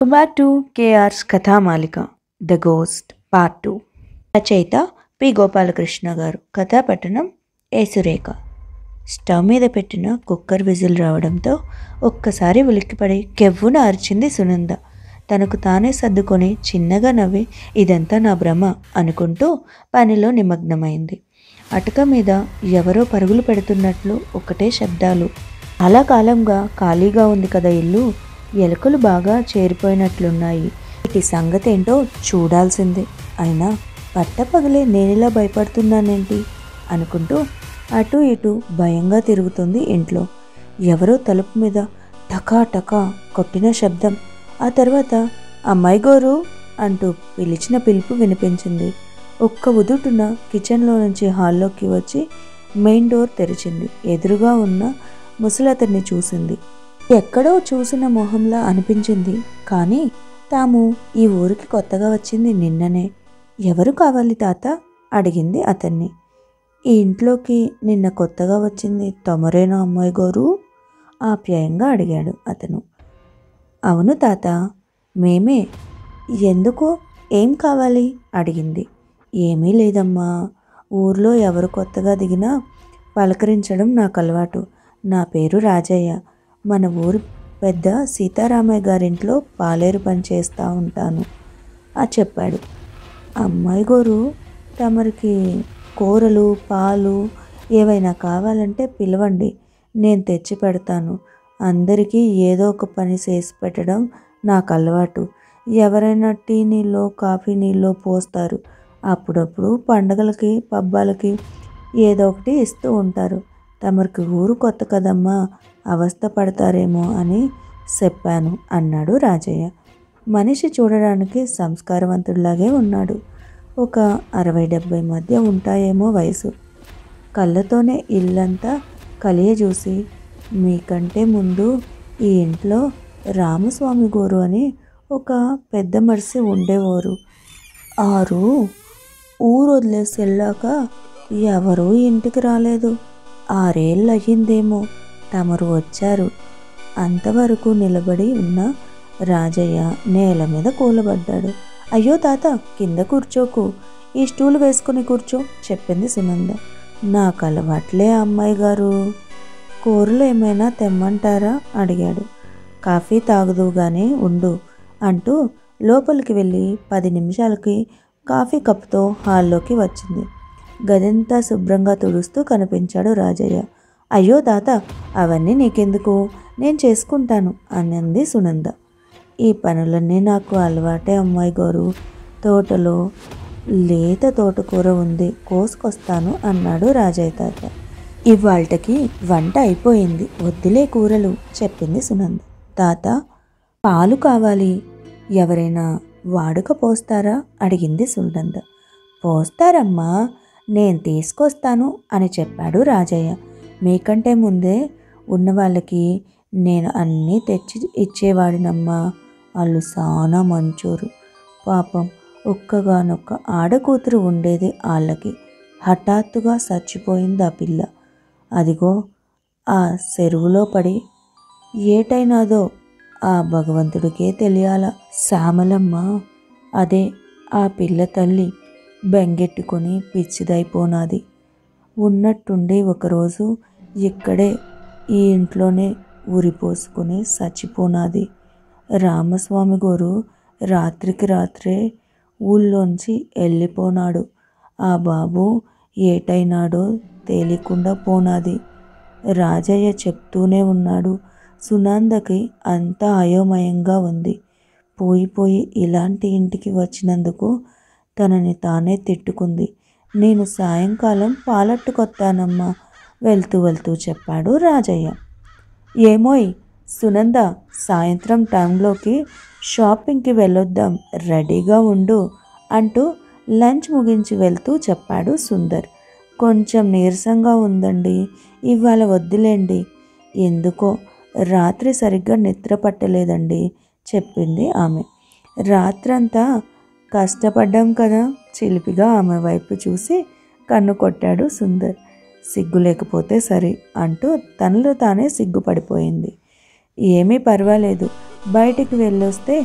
Welcome back to KR's Kathamalika, The Ghost, Part 2. రచయిత P Gopalakrishna గారు. కథాపట్టణం ఏ Surekha. Stove మీద పెట్టిన కుక్కర్ విజిల్ రావడంతో ఒక్కసారి ఉలిక్కిపడి కెవ్వున అరిచింది సునంద. తనకు తానే సర్దుకొని చిన్నగా నవ్వి ఇదంతా నా భ్రమ అనుకుంటూ పనిలో నిమగ్నమైంది. అటక మీద ఎవరో పరుగులు పెడుతున్నట్లు ఒకటే శబ్దాలు. చాలా కాలంగా ఖాళీగా ఉంది కదా ఇల్లు, ఎలుకలు బాగా చేరిపోయినట్లున్నాయి. వీటి సంగతి ఏంటో చూడాల్సిందే. అయినా పట్టపగలే నేనిలా భయపడుతున్నానేంటి అనుకుంటూ అటు ఇటు భయంగా తిరుగుతుంది ఇంట్లో. ఎవరో తలుపు మీద టకా టకా కొట్టిన శబ్దం. ఆ తర్వాత అమ్మాయి గోరు అంటూ పిలిచిన పిలుపు వినిపించింది. ఒక్క ఉదుటున కిచెన్లో నుంచి హాల్లోకి వచ్చి మెయిన్ డోర్ తెరిచింది. ఎదురుగా ఉన్న ముసలతన్ని చూసింది. ఎక్కడో చూసిన మొహంలా అనిపించింది. కానీ తాము ఈ ఊరికి కొత్తగా వచ్చింది నిన్ననే. ఎవరు కావాలి తాత అడిగింది అతన్ని. ఈ ఇంట్లోకి నిన్న కొత్తగా వచ్చింది తమరేనా అమ్మాయి గారు ఆప్యాయంగా అడిగాడు అతను. అవును తాత, మేమే. ఎందుకు, ఏం కావాలి అడిగింది. ఏమీ లేదమ్మా, ఊర్లో ఎవరు కొత్తగా దిగినా పలకరించడం నాకు అలవాటు. నా పేరు రాజయ్య. మన ఊరు పెద్ద సీతారామయ్య గారింట్లో పాలేరు పని చేస్తూ ఉంటాను చెప్పాడు. అమ్మాయి గోరు, తమరికి కూరలు పాలు ఏవైనా కావాలంటే పిలవండి, నేను తెచ్చి పెడతాను. అందరికీ ఏదో ఒక పని చేసి పెట్టడం నాకు అలవాటు. ఎవరైనా టీ నీళ్ళో కాఫీ నీళ్ళో పోస్తారు. అప్పుడప్పుడు పండగలకి పబ్బాలకి ఏదో ఒకటి ఇస్తూ ఉంటారు. తమరికి ఊరు కొత్త కదమ్మా, అవస్థ పడతారేమో అని చెప్పాను అన్నాడు రాజయ్య. మనిషి చూడడానికి సంస్కారవంతుడిలాగే ఉన్నాడు. ఒక 60-70 మధ్య ఉంటాయేమో వయసు. కళ్ళతోనే ఇల్లంతా కలియజూసి, మీకంటే ముందు ఈ ఇంట్లో రామస్వామి గోరు అని ఒక పెద్ద మనిషి ఉండేవారు. ఆరు ఊరు వదిలేసి వెళ్ళాక ఎవరూ ఇంటికి రాలేదు. 6 ఏళ్ళు అయ్యిందేమో తమరు వచ్చారు. అంతవరకు నిలబడి ఉన్న రాజయ్య నేల మీద కూలబడ్డాడు. అయ్యో తాత, కింద కూర్చోకు, ఈ స్టూల్ వేసుకుని కూర్చో చెప్పింది సునంద. నాకు అలవాట్లే అమ్మాయి గారు. కూరలు ఏమైనా తెమ్మంటారా అడిగాడు. కాఫీ తాగుదుగానే ఉండు అంటూ లోపలికి వెళ్ళి 10 నిమిషాలకి కాఫీ కప్తో హాల్లోకి వచ్చింది. గదంతా శుభ్రంగా తుడుస్తూ కనిపించాడు రాజయ్య. అయ్యో తాత, అవన్నీ నీకెందుకు, నేను చేసుకుంటాను అన్నది సునంద. ఈ పనులన్నీ నాకు అలవాటే అమ్మాయి గారు. తోటలో లేత తోటకూర ఉంది, కోసుకొస్తాను అన్నాడు రాజయ్య తాత. ఇవాళకి వంట అయిపోయింది, వద్దులే కూరలు చెప్పింది సునంద. తాత, పాలు కావాలి, ఎవరైనా వాడుక పోస్తారా అడిగింది సునంద. పోస్తారమ్మా, నేను తీసుకొస్తాను అని చెప్పాడు రాజయ్య. మీకంటే ముందే ఉన్న వాళ్ళకి నేను అన్నీ తెచ్చి ఇచ్చేవాడినమ్మా. వాళ్ళు చాలా మంచోరు. పాపం ఒక్కగానొక్క ఆడకూతురు ఉండేది వాళ్ళకి. హఠాత్తుగా చచ్చిపోయింది ఆ పిల్ల. అదిగో ఆ చెరువులో పడి ఏటైనాదో ఆ భగవంతుడికే తెలియాల. శ్యామలమ్మ, అదే ఆ పిల్ల తల్లి, బెంగెట్టుకొని పిచ్చిదైపోనాది. ఉన్నట్టుండి ఒకరోజు ఇక్కడే ఈ ఇంట్లోనే ఉరిపోసుకుని చచ్చిపోనాది. రామస్వామి గోరు రాత్రికి రాత్రే ఊళ్ళోంచి వెళ్ళిపోనాడు. ఆ బాబు ఏటైనాడో తేలికుండా పోనాది. రాజయ్య చెప్తూనే ఉన్నాడు. సునందకి అంతా అయోమయంగా ఉంది. పోయి ఇలాంటి ఇంటికి వచ్చినందుకు తనని తానే తిట్టుకుంది. నేను సాయంకాలం పాలట్టుకొత్తానమ్మా వెళ్తూ చెప్పాడు రాజయ్య. ఏమోయ్ సునంద, సాయంత్రం టైంలోకి షాపింగ్కి వెళ్ళొద్దాం, రెడీగా ఉండు అంటూ లంచ్ ముగించి వెళ్తూ చెప్పాడు సుందర్. కొంచెం నీరసంగా ఉందండి, ఇవాళ వద్దులేండి. ఎందుకో రాత్రి సరిగ్గా నిద్ర పట్టలేదండి చెప్పింది ఆమె. రాత్రంతా కష్టపడ్డాం కదా. చిలిపిగా ఆమె వైపు చూసి కన్ను కొట్టాడు సుందర్. సిగ్గు లేకపోతే సరే అంటూ తనలో తానే సిగ్గుపడిపోయింది. ఏమీ పర్వాలేదు, బయటికి వెళ్ళొస్తే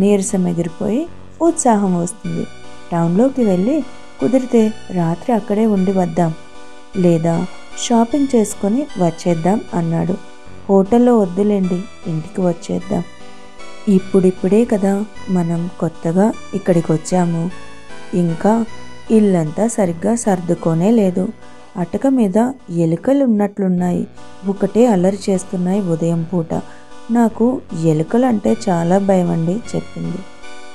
నీరసం ఎగిరిపోయి ఉత్సాహం వస్తుంది. టౌన్లోకి వెళ్ళి కుదిరితే రాత్రి అక్కడే ఉండి వద్దాం, లేదా షాపింగ్ చేసుకొని వచ్చేద్దాం అన్నాడు. హోటల్లో వద్దులేండి, ఇంటికి వచ్చేద్దాం. ఇప్పుడిప్పుడే కదా మనం కొత్తగా ఇక్కడికి వచ్చాము, ఇంకా ఇల్లంతా సరిగ్గా సర్దుకోనే లేదు. అటక మీద ఎలుకలు ఉన్నట్లున్నాయి, ఒకటే అల్లరి చేస్తున్నాయి ఉదయం పూట. నాకు ఎలుకలు అంటే చాలా భయం అండి చెప్పింది.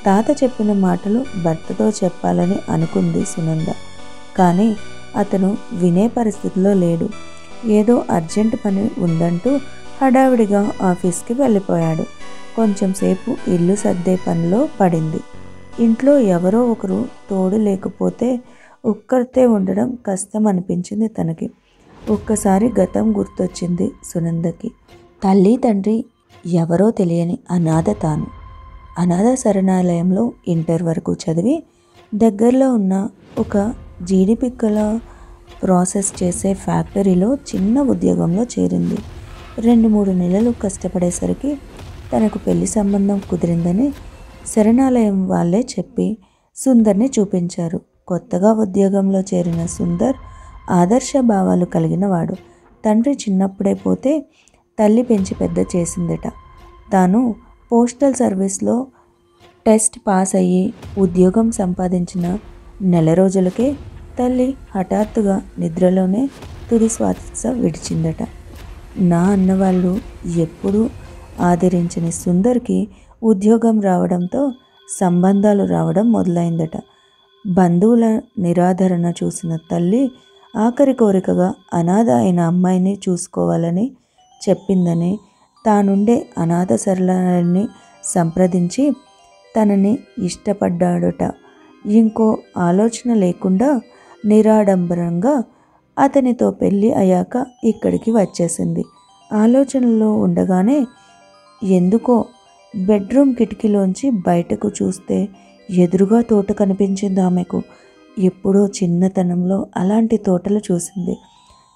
తాత చెప్పిన మాటలు భర్తతో చెప్పాలని అనుకుంది సునంద. కానీ అతను వినే పరిస్థితిలో లేడు. ఏదో అర్జెంట్ పని ఉందంటూ హడావిడిగా ఆఫీస్కి వెళ్ళిపోయాడు. కొంచెం సేపు ఇల్లు సర్దే పనిలో పడింది. ఇంట్లో ఎవరో ఒకరు తోడు లేకపోతే ఒక్కరితే ఉండడం కష్టం అనిపించింది తనకి. ఒక్కసారి గతం గుర్తొచ్చింది సునందకి. తల్లి తండ్రి ఎవరో తెలియని అనాథ తాను. అనాథ శరణాలయంలో ఇంటర్ వరకు చదివి దగ్గరలో ఉన్న ఒక జీడిపిక్కల ప్రాసెస్ చేసే ఫ్యాక్టరీలో చిన్న ఉద్యోగంలో చేరింది. 2-3 నెలలు కష్టపడేసరికి తనకు పెళ్లి సంబంధం కుదిరిందని శరణాలయం వాళ్ళే చెప్పి సుందర్ని చూపించారు. కొత్తగా ఉద్యోగంలో చేరిన సుందర్ ఆదర్శ భావాలు కలిగిన వాడు. తండ్రి చిన్నప్పుడే పోతే తల్లి పెంచి పెద్ద చేసిందట. తాను పోస్టల్ సర్వీస్లో టెస్ట్ పాస్ అయ్యి ఉద్యోగం సంపాదించిన నెల రోజులకే తల్లి హఠాత్తుగా నిద్రలోనే తుది శ్వాస విడిచిందట. నా అన్నవాళ్ళు ఎప్పుడూ ఆదరించని సుందర్కి ఉద్యోగం రావడంతో సంబంధాలు రావడం మొదలైందట. బంధువుల నిరాదరణ చూసిన తల్లి ఆఖరి కోరికగా అనాథ అయిన అమ్మాయిని చూసుకోవాలని చెప్పిందని తానుండే అనాథ శరణాలయాన్ని సంప్రదించి తనని ఇష్టపడ్డాడట. ఇంకో ఆలోచన లేకుండా నిరాడంబరంగా అతనితో పెళ్ళి అయ్యాక ఇక్కడికి వచ్చేసింది. ఆలోచనలో ఉండగానే ఎందుకో బెడ్రూమ్ కిటికీలోంచి బయటకు చూస్తే ఎదురుగా తోట కనిపించింది ఆమెకు. ఎప్పుడో చిన్నతనంలో అలాంటి తోటలు చూసింది.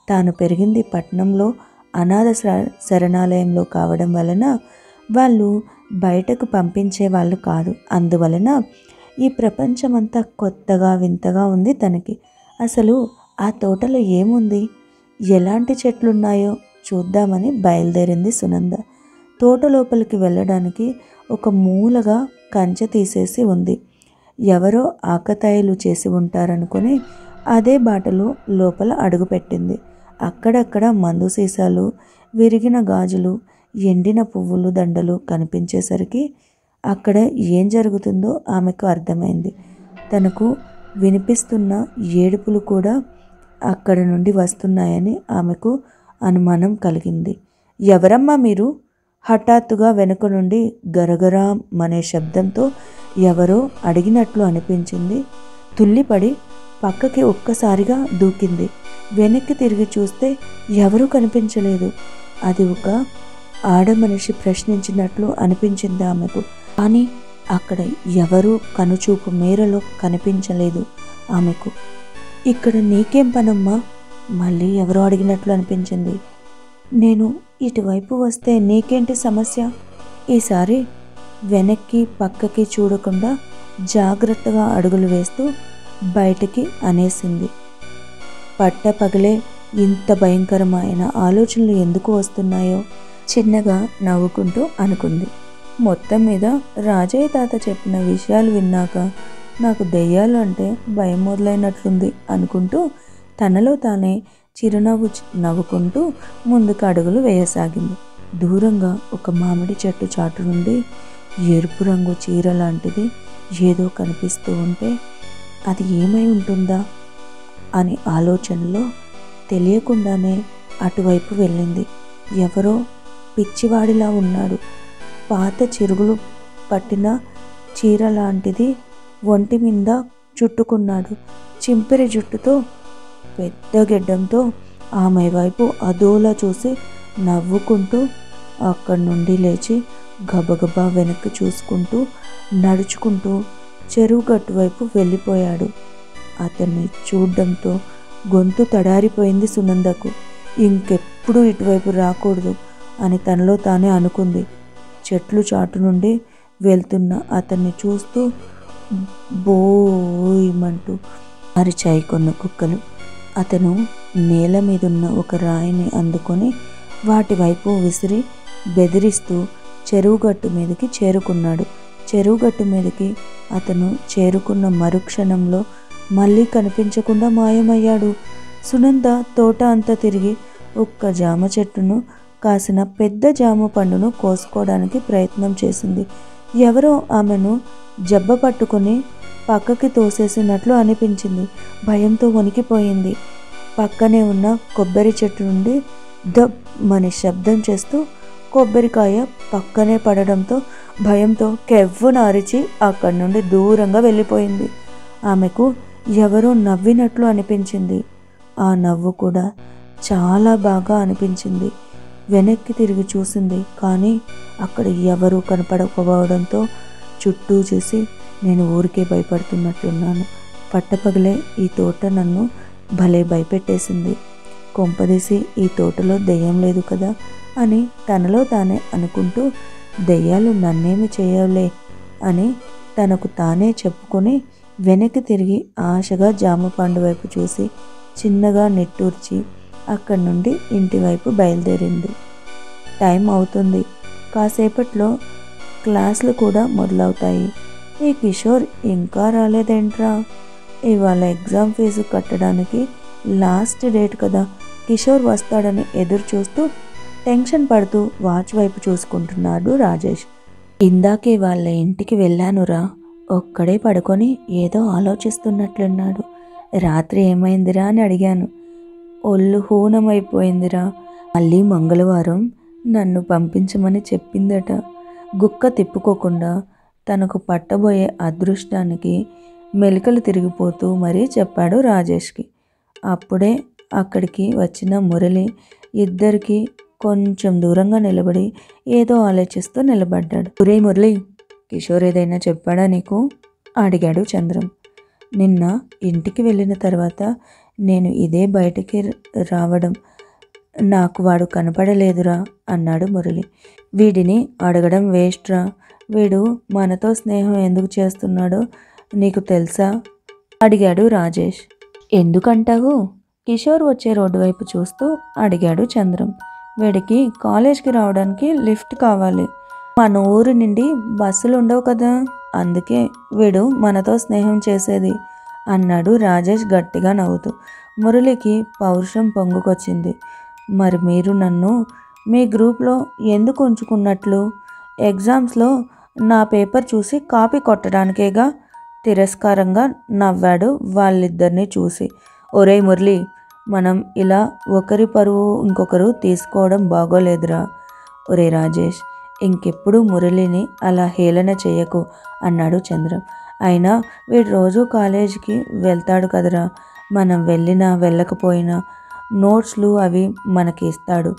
తాను పెరిగింది పట్నంలో అనాథ శరణాలయంలో కావడం వలన వాళ్ళు బయటకు పంపించే వాళ్ళు కాదు. అందువలన ఈ ప్రపంచమంతా కొత్తగా వింతగా ఉంది తనకి. అసలు ఆ తోటలో ఏముంది, ఎలాంటి చెట్లున్నాయో చూద్దామని బయలుదేరింది సునంద. తోట లోపలికి వెళ్ళడానికి ఒక మూలగా కంచె తీసేసి ఉంది. ఎవరో ఆకతాయిలు చేసి ఉంటారనుకుని అదే బాటలో లోపల అడుగుపెట్టింది. అక్కడక్కడ మందు సీసాలు, విరిగిన గాజులు, ఎండిన పువ్వులు దండలు కనిపించేసరికి అక్కడ ఏం జరుగుతుందో ఆమెకు అర్థమైంది. తనకు వినిపిస్తున్న ఏడుపులు కూడా అక్కడ నుండి వస్తున్నాయని ఆమెకు అనుమానం కలిగింది. ఎవరమ్మా మీరు? హఠాత్తుగా వెనుక నుండి గరగరా అనే శబ్దంతో ఎవరో అడిగినట్లు అనిపించింది. తుల్లిపడి పక్కకి ఒక్కసారిగా దూకింది. వెనక్కి తిరిగి చూస్తే ఎవరూ కనిపించలేదు. అది ఒక ఆడమనిషి ప్రశ్నించినట్లు అనిపించింది ఆమెకు. కానీ అక్కడ ఎవరూ కనుచూపు మేరలో కనిపించలేదు ఆమెకు. ఇక్కడ నీకేం పనమ్మా? మళ్ళీ ఎవరో అడిగినట్లు అనిపించింది. నేను ఇటువైపు వస్తే నీకేంటి సమస్య? ఈసారి వెనక్కి పక్కకి చూడకుండా జాగ్రత్తగా అడుగులు వేస్తూ బయటికి అనేసింది. పట్టపగలే ఇంత భయంకరమైన ఆలోచనలు ఎందుకు వస్తున్నాయో చిన్నగా నవ్వుకుంటూ అనుకుంది. మొత్తం మీద రాజయ్య తాత చెప్పిన విషయాలు విన్నాక నాకు దెయ్యాలు అంటే భయం మొదలైనట్లుంది అనుకుంటూ తనలో తానే చిరునవ్వు నవ్వుకుంటూ ముందుకు అడుగులు వేయసాగింది. దూరంగా ఒక మామిడి చెట్టు చాటు నుండి ఎరుపు రంగు చీర లాంటిది ఏదో కనిపిస్తూ ఉంటే అది ఏమై ఉంటుందా అని ఆలోచనలో తెలియకుండానే అటువైపు వెళ్ళింది. ఎవరో పిచ్చివాడిలా ఉన్నాడు. పాత చిరుగులు పట్టిన చీర లాంటిది ఒంటి మీద చుట్టుకున్నాడు. చింపిరి జుట్టుతో పెద్ద గెడ్డంతో ఆమె వైపు అదోలా చూసి నవ్వుకుంటూ అక్కడి నుండి లేచి గబగబా వెనక్కి చూసుకుంటూ నడుచుకుంటూ చెరువు గట్టు వైపు వెళ్ళిపోయాడు. అతన్ని చూడ్డంతో గొంతు తడారిపోయింది సునందకు. ఇంకెప్పుడు ఇటువైపు రాకూడదు అని తనలో తానే అనుకుంది. చెట్లు చాటు నుండి వెళ్తున్న అతన్ని చూస్తూ బోయమంటూ అరిచాయి కొన్ని కుక్కలు. అతను నేల మీదున్న ఒక రాయిని అందుకొని వాటి వైపు విసిరి బెదిరిస్తూ చెరువుగట్టు మీదకి చేరుకున్నాడు. చెరువుగట్టు మీదకి అతను చేరుకున్న మరుక్షణంలో మళ్ళీ కనిపించకుండా మాయమయ్యాడు. సునంద తోట అంతా తిరిగి ఒక్క జామ చెట్టును కాసిన పెద్ద జామ పండును కోసుకోవడానికి ప్రయత్నం చేసింది. ఎవరో ఆమెను జబ్బ పట్టుకొని పక్కకి తోసేసినట్లు అనిపించింది. భయంతో వణికిపోయింది. పక్కనే ఉన్న కొబ్బరి చెట్టు నుండి దబ్బని శబ్దం చేస్తూ కొబ్బరికాయ పక్కనే పడడంతో భయంతో కెవ్వున అరిచి అక్కడి నుండి దూరంగా వెళ్ళిపోయింది. ఆమెకు ఎవరో నవ్వినట్లు అనిపించింది. ఆ నవ్వు కూడా చాలా బాగా అనిపించింది. వెనక్కి తిరిగి చూసింది, కానీ అక్కడ ఎవరూ కనపడకపోవడంతో చుట్టూ చూసి నేను ఊరికే భయపడుతున్నట్లున్నాను. పట్టపగలే ఈ తోట నన్ను భలే భయపెట్టేసింది. కొంపదీసి ఈ తోటలో దెయ్యం లేదు కదా అని తనలో తానే అనుకుంటూ దెయ్యాలు నన్నేమి చేయలే అని తనకు తానే చెప్పుకొని వెనక్కి తిరిగి ఆశగా జామ పండు వైపు చూసి చిన్నగా నిట్టూర్చి అక్కడి నుండి ఇంటి వైపు బయలుదేరింది. టైం అవుతుంది. కాసేపట్లో క్లాసులు కూడా మొదలవుతాయి. ఈ కిషోర్ ఇంకా రాలేదేంట్రా? ఇవాళ ఎగ్జామ్ ఫీజు కట్టడానికి లాస్ట్ డేట్ కదా, కిషోర్ వస్తాడని ఎదురు చూస్తూ టెన్షన్ పడుతూ వాచ్ వైపు చూసుకుంటున్నాడు రాజేష్. ఇందాకే వాళ్ళ ఇంటికి వెళ్ళానురా. ఒక్కడే పడుకొని ఏదో ఆలోచిస్తున్నట్లున్నాడు. రాత్రి ఏమైందిరా అని అడిగాను. ఒళ్ళు హూనమైపోయిందిరా. మళ్ళీ మంగళవారం నన్ను పంపించమని చెప్పిందట. గుక్క తిప్పుకోకుండా తనకు పట్టబోయే అదృష్టానికి మెలికలు తిరిగిపోతూ మరీ చెప్పాడు రాజేష్కి. అప్పుడే అక్కడికి వచ్చిన మురళి ఇద్దరికి కొంచెం దూరంగా నిలబడి ఏదో ఆలోచిస్తూ నిలబడ్డాడు. ఒరే మురళి, కిషోర్ ఏదైనా చెప్పాడా నీకు? అడిగాడు చంద్రం. నిన్న ఇంటికి వెళ్ళిన తర్వాత నేను ఇదే బయటికి రావడం నాకు వాడు కనపడలేదురా అన్నాడు మురళి. వీడిని అడగడం వేస్ట్రా. వీడు మనతో స్నేహం ఎందుకు చేస్తున్నాడో నీకు తెలుసా? అడిగాడు రాజేష్. ఎందుకంటావు? కిషోర్ వచ్చే రోడ్డు వైపు చూస్తూ అడిగాడు చంద్రం. వీడికి కాలేజ్కి రావడానికి లిఫ్ట్ కావాలి. మన ఊరు నుండి బస్సులు ఉండవు కదా, అందుకే వీడు మనతో స్నేహం చేసేది అన్నాడు రాజేష్ గట్టిగా నవ్వుతూ. మురళికి పౌరుషం పొంగుకొచ్చింది. మరి మీరు నన్ను మీ గ్రూప్లో ఎందుకు ఉంచుకున్నట్లు? ఎగ్జామ్స్లో నా పేపర్ చూసి కాపీ కొట్టడానికేగా? తిరస్కారంగా నవ్వాడు వాళ్ళిద్దరినీ చూసి. ఒరేయ్ మురళి, మనం ఇలా ఒకరి పరువు ఇంకొకరు తీసుకోవడం బాగోలేదురా. ఒరే రాజేష్, ఇంకెప్పుడు మురళిని అలా హేళన చేయకు అన్నాడు చంద్రం. అయినా వీడు రోజు కాలేజీకి వెళ్తాడు కదరా. మనం వెళ్ళినా వెళ్ళకపోయినా నోట్స్లు అవి మనకి ఇస్తాడు.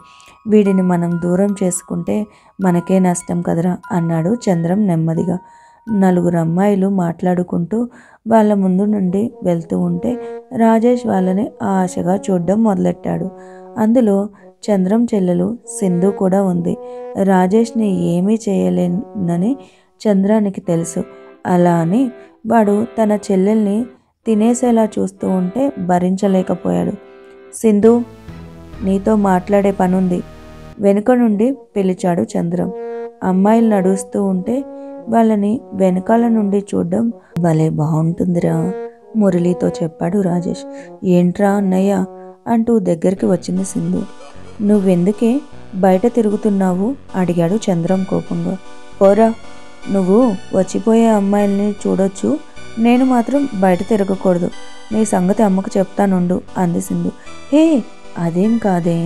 వీడిని మనం దూరం చేసుకుంటే మనకే నష్టం కదరా అన్నాడు చంద్రం నెమ్మదిగా. నలుగురు అమ్మాయిలు మాట్లాడుకుంటూ వాళ్ళ ముందు నుండి వెళ్తూ ఉంటే రాజేష్ వాళ్ళని ఆశగా చూడడం మొదలెట్టాడు. అందులో చంద్రం చెల్లెలు సింధు కూడా ఉంది. రాజేష్ని ఏమీ చేయలేనని చంద్రానికి తెలుసు. అలా అని వాడు తన చెల్లెల్ని తినేసేలా చూస్తూ ఉంటే భరించలేకపోయాడు. సింధు, నీతో మాట్లాడే పనుంది వెనుక నుండి పిలిచాడు చంద్రం. అమ్మాయిలు నడుస్తూ ఉంటే వాళ్ళని వెనకాల నుండి చూడడం భలే బాగుంటుందిరా మురళితో చెప్పాడు రాజేష్. ఏంట్రా అన్నయ్య అంటూ దగ్గరికి వచ్చింది సింధు. నువ్వెందుకే బయట తిరుగుతున్నావు అడిగాడు చంద్రం కోపంగా. పోరా, నువ్వు వచ్చిపోయే అమ్మాయిల్ని చూడొచ్చు, నేను మాత్రం బయట తిరగకూడదు. నీ సంగతి అమ్మకు చెప్తానుండు అంది సింధు. హే, అదేం కాదే,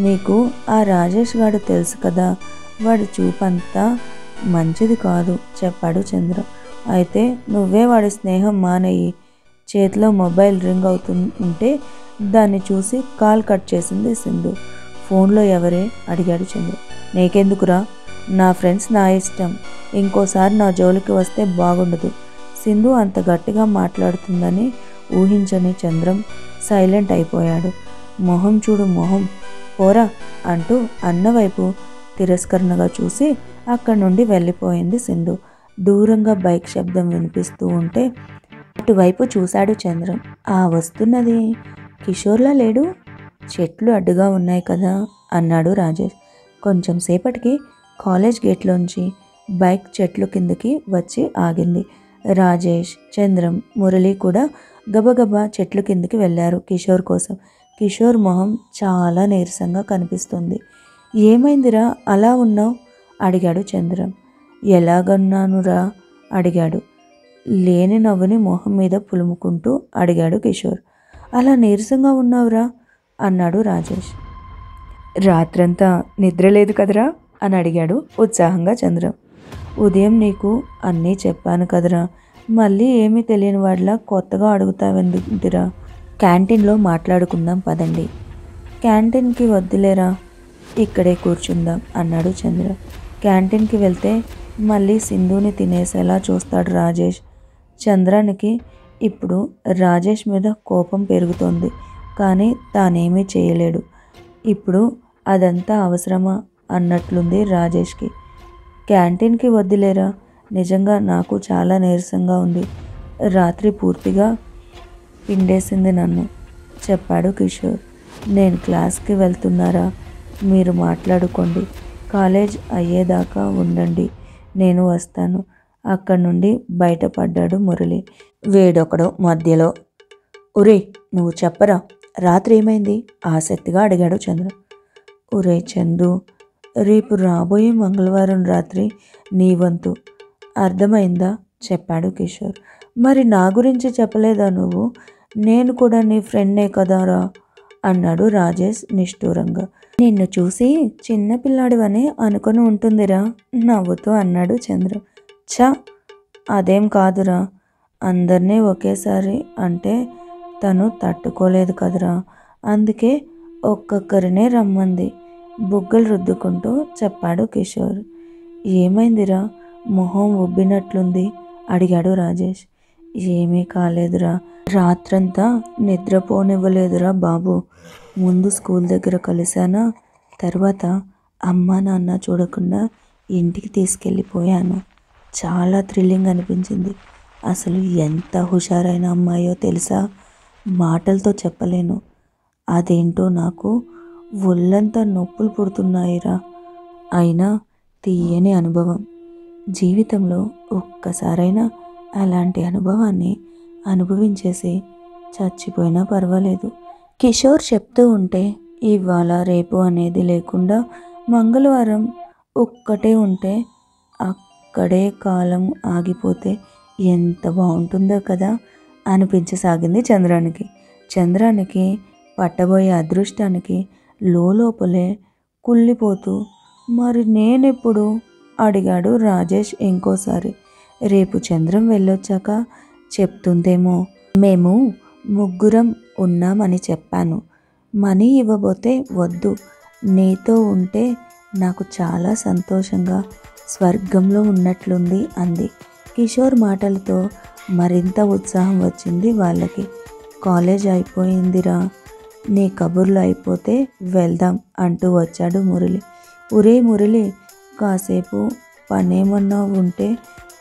నీకు ఆ రాజేష్ గాడు తెలుసు కదా, వాడి చూపంతా మంచిది కాదు చెప్పాడు చంద్రం. అయితే నువ్వే వాడి స్నేహం మానేయి. చేతిలో మొబైల్ రింగ్ అవుతుంటే దాన్ని చూసి కాల్ కట్ చేసింది సింధు. ఫోన్లో ఎవరే అడిగాడు చంద్రం. నీకెందుకురా, నా ఫ్రెండ్స్ నా ఇష్టం. ఇంకోసారి నా జోలికి వస్తే బాగుండదు. సింధు అంత గట్టిగా మాట్లాడుతుందని ఊహించని చంద్రం సైలెంట్ అయిపోయాడు. మొహం చూడు మొహం, పోరా అంటూ అన్నవైపు తిరస్కరణగా చూసి అక్కడి నుండి వెళ్ళిపోయింది సింధు. దూరంగా బైక్ శబ్దం వినిపిస్తూ ఉంటే అటువైపు చూశాడు చంద్రం. ఆ వస్తున్నది కిషోర్లా లేడు, చెట్లు అడ్డుగా ఉన్నాయి కదా అన్నాడు రాజేష్. కొంచెం సేపటికి కాలేజ్ గేట్లోంచి బైక్ చెట్లు కిందకి వచ్చి ఆగింది. రాజేష్, చంద్రం, మురళి కూడా గబగబా చెట్లు కిందకి వెళ్ళారు కిషోర్ కోసం. కిషోర్ మొహం చాలా నీరసంగా కనిపిస్తుంది. ఏమైందిరా అలా ఉన్నావు అడిగాడు చంద్రం. ఎలాగన్నానురా అడిగాడు. లేని నవ్వుని మొహం మీద పులుముకుంటూ అడిగాడు కిషోర్. అలా నీరసంగా ఉన్నావురా అన్నాడు రాజేష్. రాత్రంతా నిద్ర లేదు కదరా అని అడిగాడు ఉత్సాహంగా చంద్రం. ఉదయం నీకు అన్నీ చెప్పాను కదరా, మళ్ళీ ఏమీ తెలియని వాడిలా కొత్తగా అడుగుతావెందుకురా? క్యాంటీన్లో మాట్లాడుకుందాం పదండి. క్యాంటీన్కి వద్దులేరా, ఇక్కడే కూర్చుందాం అన్నాడు చంద్ర. క్యాంటీన్కి వెళ్తే మళ్ళీ సింధుని తినేసేలా చూస్తాడు రాజేష్. చంద్రానికి ఇప్పుడు రాజేష్ మీద కోపం పెరుగుతోంది, కానీ తానేమీ చేయలేడు. ఇప్పుడు అదంతా అవసరమా అన్నట్లుంది రాజేష్కి. క్యాంటీన్కి వద్దులేరా, నిజంగా నాకు చాలా నీరసంగా ఉంది, రాత్రి పూర్తిగా పిండేసింది నన్ను చెప్పాడు కిషోర్. నేను క్లాస్కి వెళ్తున్నారా, మీరు మాట్లాడుకోండి, కాలేజ్ అయ్యేదాకా ఉండండి, నేను వస్తాను. అక్కడి నుండి బయటపడ్డాడు మురళి. వేడొకడు మధ్యలో, ఒరే నువ్వు చెప్పరా, రాత్రి ఏమైంది ఆసక్తిగా అడిగాడు చంద్ర. ఒరే చందు, రేపు రాబోయే మంగళవారం రాత్రి నీ వంతు, అర్థమైందా చెప్పాడు కిషోర్. మరి నా గురించి చెప్పలేదా నువ్వు? నేను కూడా నీ ఫ్రెండ్నే కదారా అన్నాడు రాజేష్ నిష్ఠూరంగా. నిన్ను చూసి చిన్నపిల్లాడివని అనుకొని ఉంటుందిరా నవ్వుతూ అన్నాడు చంద్ర. ఛా, అదేం కాదురా, అందరినీ ఒకేసారి అంటే తను తట్టుకోలేదు కదరా, అందుకే ఒక్కొక్కరినే రమ్మంది బుగ్గలు రుద్దుకుంటూ చెప్పాడు కిషోర్. ఏమైందిరా, మొహం ఉబ్బినట్లుంది అడిగాడు రాజేష్. ఏమీ కాలేదురా, రాత్రంతా నిద్రపోనివ్వలేదురా బాబు. ముందు స్కూల్ దగ్గర కలిశానా, తర్వాత అమ్మ నాన్న చూడకుండా ఇంటికి తీసుకెళ్ళిపోయాను. చాలా థ్రిల్లింగ్ అనిపించింది. అసలు ఎంత హుషారైన అమ్మాయో తెలుసా, మాటలతో చెప్పలేను. అదేంటో నాకు ఒళ్ళంతా నొప్పులు పుడుతున్నాయిరా. అయినా తీయని అనుభవం. జీవితంలో ఒక్కసారైనా అలాంటి అనుభవాన్ని అనుభవించేసి చచ్చిపోయినా పర్వాలేదు. కిషోర్ చెప్తూ ఉంటే ఇవాళ రేపు అనేది లేకుండా మంగళవారం ఒక్కటే ఉంటే అక్కడే కాలం ఆగిపోతే ఎంత బాగుంటుందో కదా అనిపించసాగింది చంద్రానికి. చంద్రానికి పట్టబోయే అదృష్టానికి లోపలే కుళ్ళిపోతూ, మరి నేనెప్పుడు అడిగాడు రాజేష్ ఇంకోసారి. రేపు చంద్రం వెళ్ళొచ్చాక చెప్తుందేమో. మేము ముగ్గురం ఉన్నామని చెప్పాను, మనీ ఇవ్వబోతే వద్దు, నీతో ఉంటే నాకు చాలా సంతోషంగా స్వర్గంలో ఉన్నట్లుంది అంది. కిషోర్ మాటలతో మరింత ఉత్సాహం వచ్చింది వాళ్ళకి. కాలేజ్ అయిపోయిందిరా, నీ కబుర్లు అయిపోతే వెళ్దాం అంటూ వచ్చాడు మురళి. ఒరే మురళి, కాసేపు పనేమన్నా ఉంటే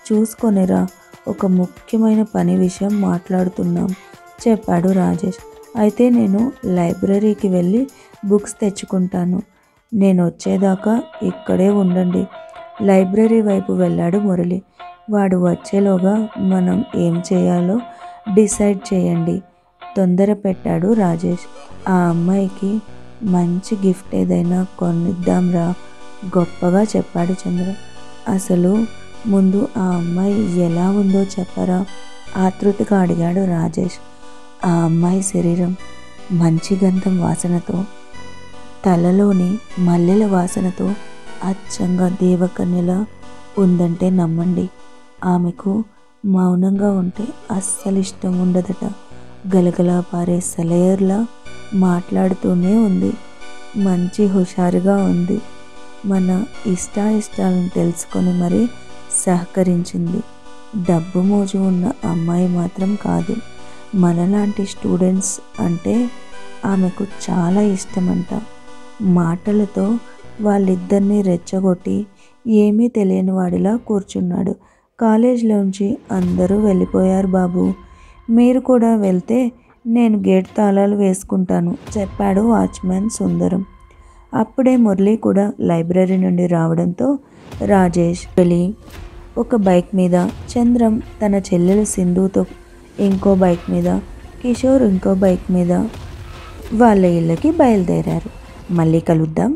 చూసుకొనిరా, ఒక ముఖ్యమైన పని విషయం మాట్లాడుతున్నాం చెప్పాడు రాజేష్. అయితే నేను లైబ్రరీకి వెళ్ళి బుక్స్ తెచ్చుకుంటాను, నేను వచ్చేదాకా ఇక్కడే ఉండండి. లైబ్రరీ వైపు వెళ్ళాడు మురళి. వాడు వచ్చేలోగా మనం ఏం చేయాలో డిసైడ్ చేయండి, తొందర పెట్టాడు రాజేష్. ఆ అమ్మాయికి మంచి గిఫ్ట్ ఏదైనా కొనిద్దాంరా గొప్పగా చెప్పాడు చంద్ర. అసలు ముందు ఆ అమ్మాయి ఎలా ఉందో చెప్పరా ఆతృతగా అడిగాడు రాజేష్. ఆ అమ్మాయి శరీరం మంచి గంధం వాసనతో, తలలోని మల్లెల వాసనతో అచ్చంగా దేవకన్యలా ఉందంటే నమ్మండి. ఆమెకు మౌనంగా ఉంటే అస్సలు ఇష్టం ఉండదట. గలగలా పారే సెలయర్లా మాట్లాడుతూనే ఉంది. మంచి హుషారుగా ఉంది. మన ఇష్టాయిష్టాలను తెలుసుకొని మరీ సహకరించింది. డబ్బు మోజు ఉన్న అమ్మాయి మాత్రం కాదు. మనలాంటి స్టూడెంట్స్ అంటే ఆమెకు చాలా ఇష్టమంట. మాటలతో వాళ్ళిద్దరినీ రెచ్చగొట్టి ఏమీ తెలియని వాడిలా కూర్చున్నాడు. కాలేజీలోంచి అందరూ వెళ్ళిపోయారు బాబు. మీరు కూడా వెళ్తే నేను గేట్ తాళాలు వేసుకుంటాను చెప్పాడు వాచ్మెన్ సుందరం. అప్పుడే మురళి కూడా లైబ్రరీ నుండి రావడంతో రాజేష్ వెళ్ళి ఒక బైక్ మీద, చంద్రం తన చెల్లెలు సింధుతో ఇంకో బైక్ మీద, కిషోర్ ఇంకో బైక్ మీద వాళ్ళ ఇళ్ళకి బయలుదేరారు. మళ్ళీ కలుద్దాం.